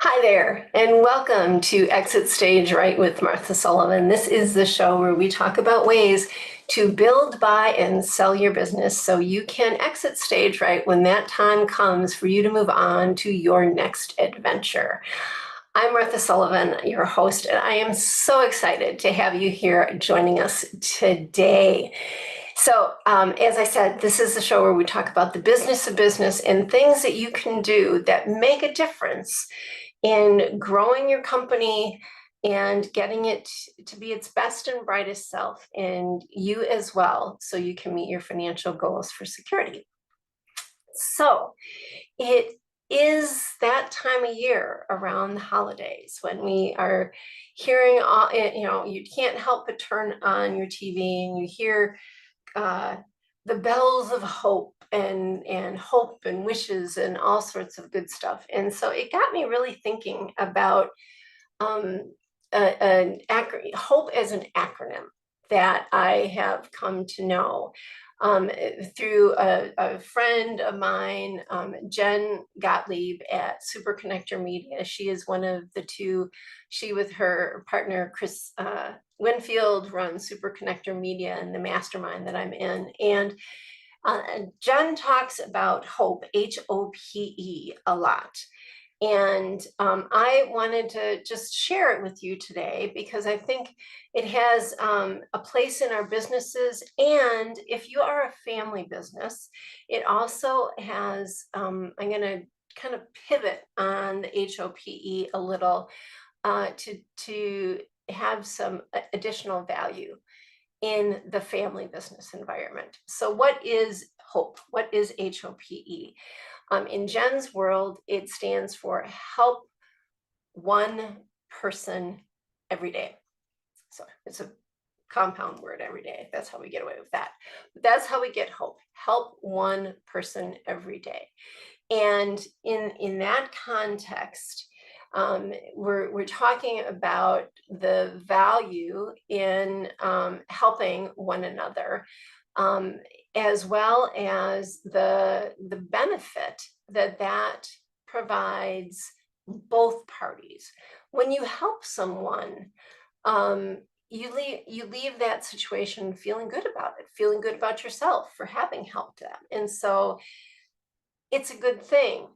Hi there, and welcome to Exit Stage Right with Martha Sullivan. This is the show where we talk about ways to build, buy, and sell your business so you can exit stage right when that time comes for you to move on to your next adventure. I'm Martha Sullivan, your host, and I am so excited to have you here joining us today. As I said, this is the show where we talk about the business of business and things that you can do that make a difference in growing your company and getting it to be its best and brightest self, and you as well, so you can meet your financial goals for security. So, it is that time of year around the holidays when we are hearing all, you can't help but turn on your TV and you hear uh, the bells of hope and hope and wishes and all sorts of good stuff. And so it got me really thinking about um, hope as an acronym that I have come to know through a friend of mine, Jen Gottlieb at Super Connector Media. She is one of the two. She, with her partner Chris Winfield, runs Super Connector Media and the mastermind that I'm in. And Jen talks about hope, HOPE, a lot. And I wanted to just share it with you today because I think it has a place in our businesses. And if you are a family business, it also has, I'm going to kind of pivot on the HOPE a little to have some additional value in the family business environment. So, what is HOPE? What is HOPE? In Jen's world, it stands for help one person every day. So it's a compound word, every day. That's how we get away with that. But that's how we get hope. Help one person every day. And in that context, we're talking about the value in helping one another, um, as well as the benefit that provides both parties. When you help someone, um, you leave that situation feeling good about it, feeling good about yourself for having helped them, and so it's a good thing.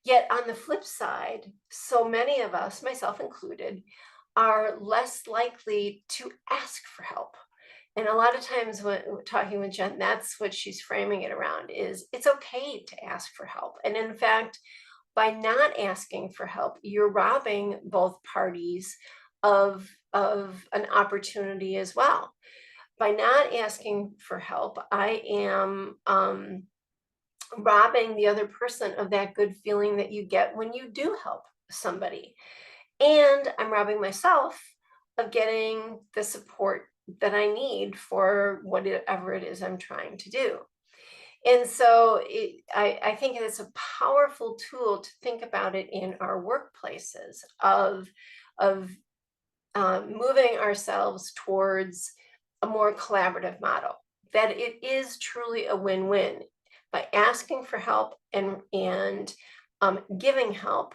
Yet on the flip side, so many of us, myself included, are less likely to ask for help. And a lot of times when talking with Jen, that's what she's framing it around is it's okay to ask for help. And in fact, by not asking for help, you're robbing both parties of an opportunity as well. By not asking for help, I am robbing the other person of that good feeling that you get when you do help somebody. And I'm robbing myself of getting the support that I need for whatever it is I'm trying to do. And so I think it's a powerful tool to think about it in our workplaces of moving ourselves towards a more collaborative model, that it is truly a win-win by asking for help and giving help.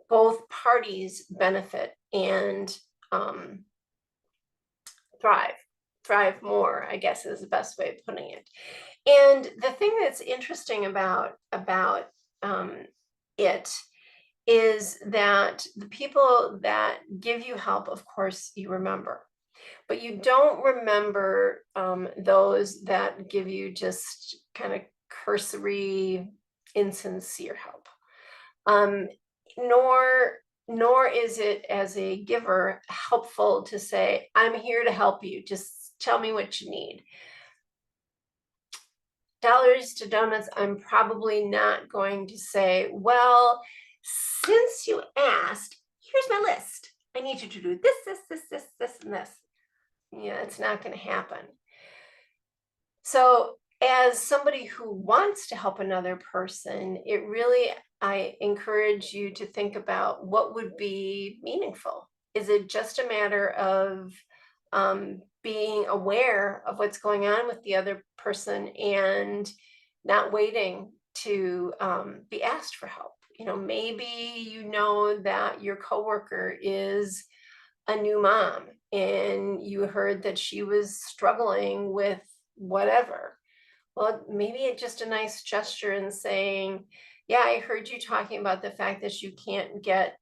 Both parties benefit and um, thrive. Thrive more, I guess, is the best way of putting it. And the thing that's interesting about it is that the people that give you help, of course, you remember, but you don't remember those that give you just kind of cursory, insincere help. Um, nor nor is it as a giver helpful to say, I'm here to help you, just tell me what you need. Dollars to donuts, I'm probably not going to say, well, since you asked, here's my list. I need you to do this, and this. Yeah, it's not going to happen. So, as somebody who wants to help another person, I encourage you to think about what would be meaningful. Is it just a matter of being aware of what's going on with the other person and not waiting to be asked for help? maybe you know that your coworker is a new mom and you heard that she was struggling with whatever. Well, maybe it's just a nice gesture in saying, yeah, I heard you talking about the fact that you can't get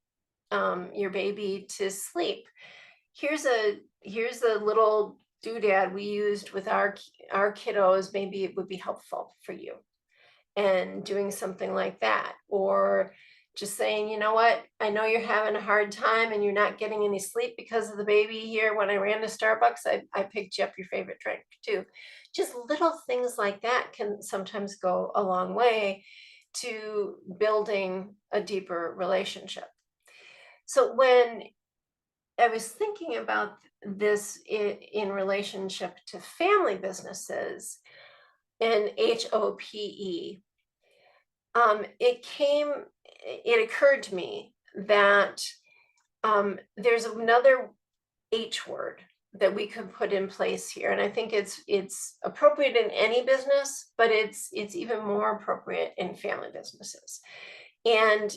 your baby to sleep. Here's a little doodad we used with our kiddos. Maybe it would be helpful for you. And doing something like that, or just saying, you know what, I know you're having a hard time and you're not getting any sleep because of the baby here. When I ran to Starbucks, I picked you up your favorite drink too. Just little things like that can sometimes go a long way to building a deeper relationship. So when I was thinking about this in relationship to family businesses and HOPE, it occurred to me that there's another H word that we could put in place here, and I think it's appropriate in any business, but it's even more appropriate in family businesses. And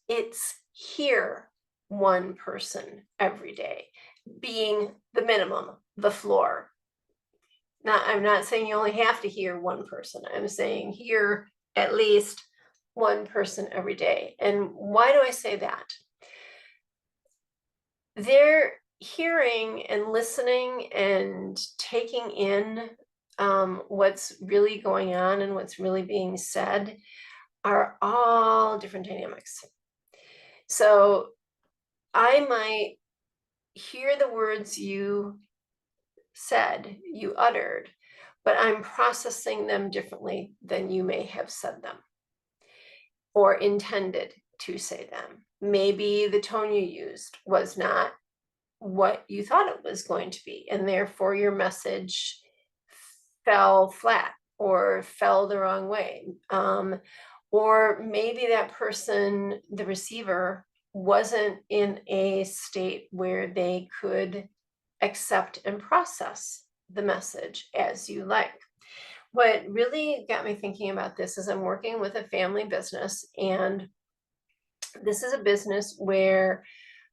it's hear one person every day, being the minimum, the floor. Now, I'm not saying you only have to hear one person. I'm saying hear at least one person every day. And why do I say that? They're hearing and listening and taking in what's really going on and what's really being said are all different dynamics. So I might hear the words you said, you uttered, but I'm processing them differently than you may have said them or intended to say them. Maybe the tone you used was not what you thought it was going to be, and therefore your message fell flat or fell the wrong way. Or maybe that person, the receiver, wasn't in a state where they could accept and process the message as you like. What really got me thinking about this is I'm working with a family business, and this is a business where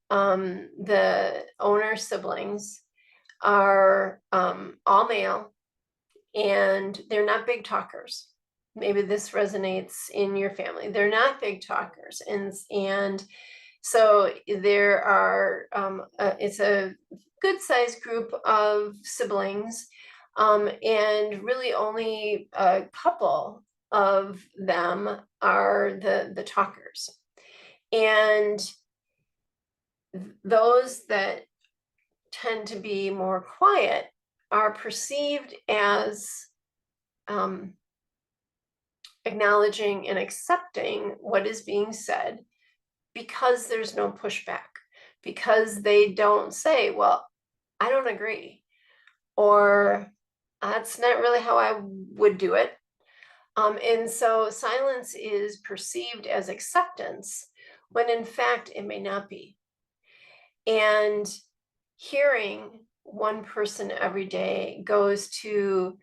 the owner siblings are all male, and they're not big talkers. Maybe this resonates in your family. They're not big talkers, and so there are. It's a good-sized group of siblings, and really only a couple of them are the talkers, and those that tend to be more quiet are perceived as acknowledging and accepting what is being said because there's no pushback, because they don't say, well, I don't agree, or that's not really how I would do it. And so silence is perceived as acceptance when in fact it may not be. And hearing one person every day goes to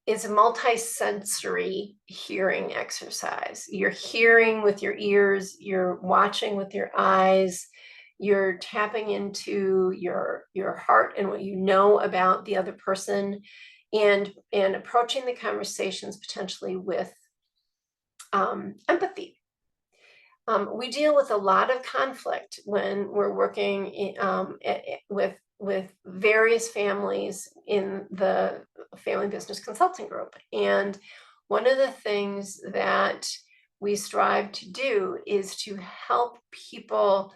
is a multi-sensory hearing exercise. You're hearing with your ears, you're watching with your eyes, you're tapping into your heart and what you know about the other person, and approaching the conversations potentially with empathy. We deal with a lot of conflict when we're working with various families in the Family Business Consulting Group. And one of the things that we strive to do is to help people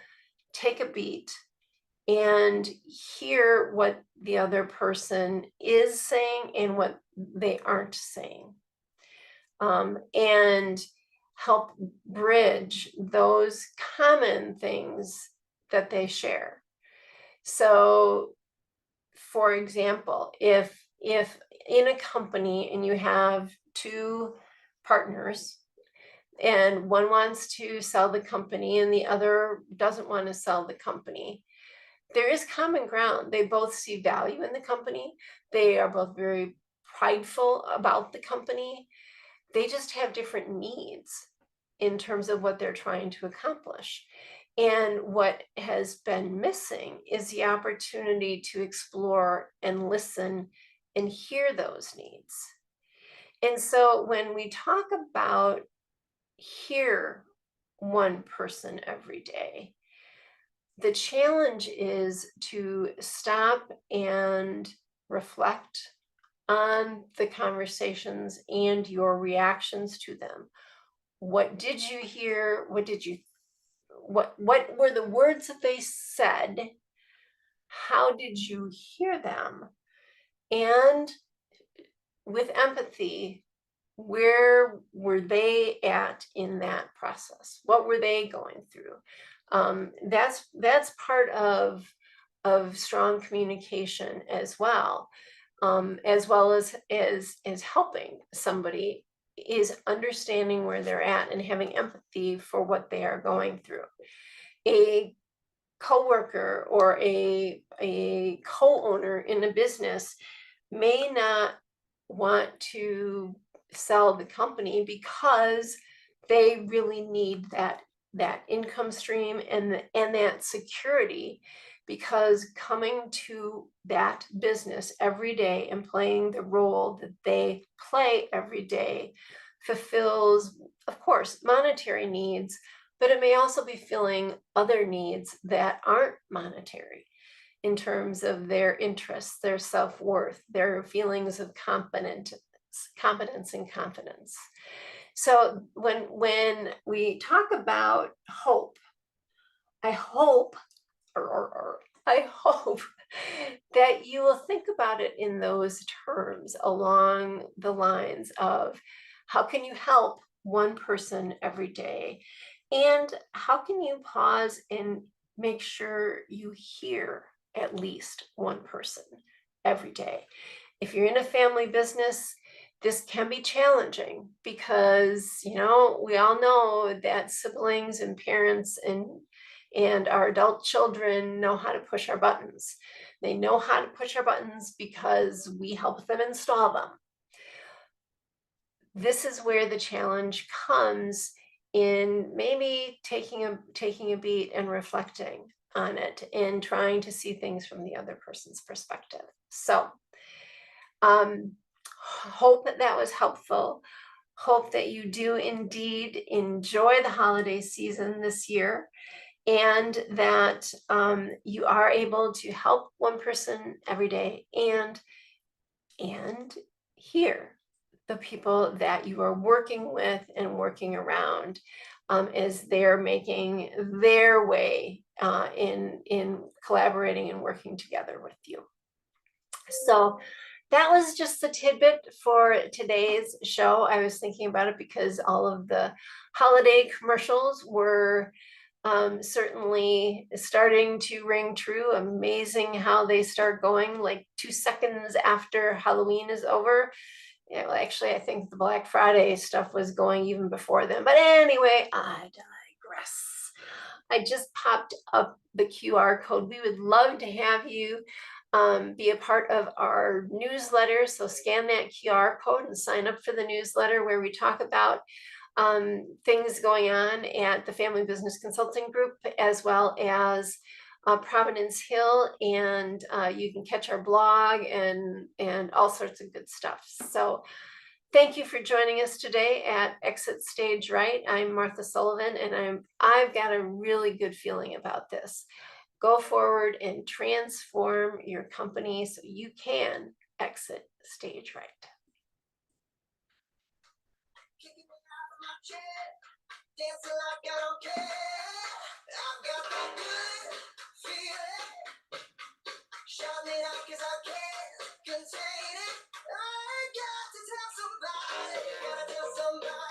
take a beat and hear what the other person is saying and what they aren't saying. And help bridge those common things that they share. So, for example, if in a company and you have two partners and one wants to sell the company and the other doesn't want to sell the company, there is common ground. They both see value in the company. They are both very prideful about the company. They just have different needs. in terms of what they're trying to accomplish. And what has been missing is the opportunity to explore and listen and hear those needs. And so when we talk about hear one person every day, the challenge is to stop and reflect on the conversations and your reactions to them. What did you hear? What were the words that they said? How did you hear them? And with empathy, where were they at in that process? What were they going through? That's part of strong communication as well as helping somebody is understanding where they're at and having empathy for what they are going through. A coworker or a co-owner in a business may not want to sell the company because they really need that income stream and that security, because coming to that business every day and playing the role that they play every day fulfills, of course, monetary needs, but it may also be filling other needs that aren't monetary in terms of their interests, their self-worth, their feelings of competence and confidence. So when we talk about hope, I hope I hope that you will think about it in those terms, along the lines of how can you help one person every day, and how can you pause and make sure you hear at least one person every day. If you're in a family business, this can be challenging because, we all know that siblings and parents and our adult children know how to push our buttons. They know how to push our buttons because we help them install them. This is where the challenge comes in, maybe taking a beat and reflecting on it and trying to see things from the other person's perspective. So hope that was helpful. Hope that you do indeed enjoy the holiday season this year, and that you are able to help one person every day and hear the people that you are working with and working around as they're making their way in collaborating and working together with you. So that was just a tidbit for today's show. I was thinking about it because all of the holiday commercials were certainly starting to ring true. Amazing how they start going like 2 seconds after Halloween is over. Yeah, well, actually, I think the Black Friday stuff was going even before then. But anyway, I digress. I just popped up the QR code. We would love to have you be a part of our newsletter. So scan that QR code and sign up for the newsletter, where we talk about things going on at the Family Business Consulting Group, as well as Providence Hill, and you can catch our blog and all sorts of good stuff. So thank you for joining us today at Exit Stage Right. I'm Martha Sullivan, and I've got a really good feeling about this. Go forward and transform your company so you can exit stage right. Dancing like I don't care. I've got that good feeling. Shout it out 'cause I can't contain it. I got to tell somebody. Gotta tell somebody.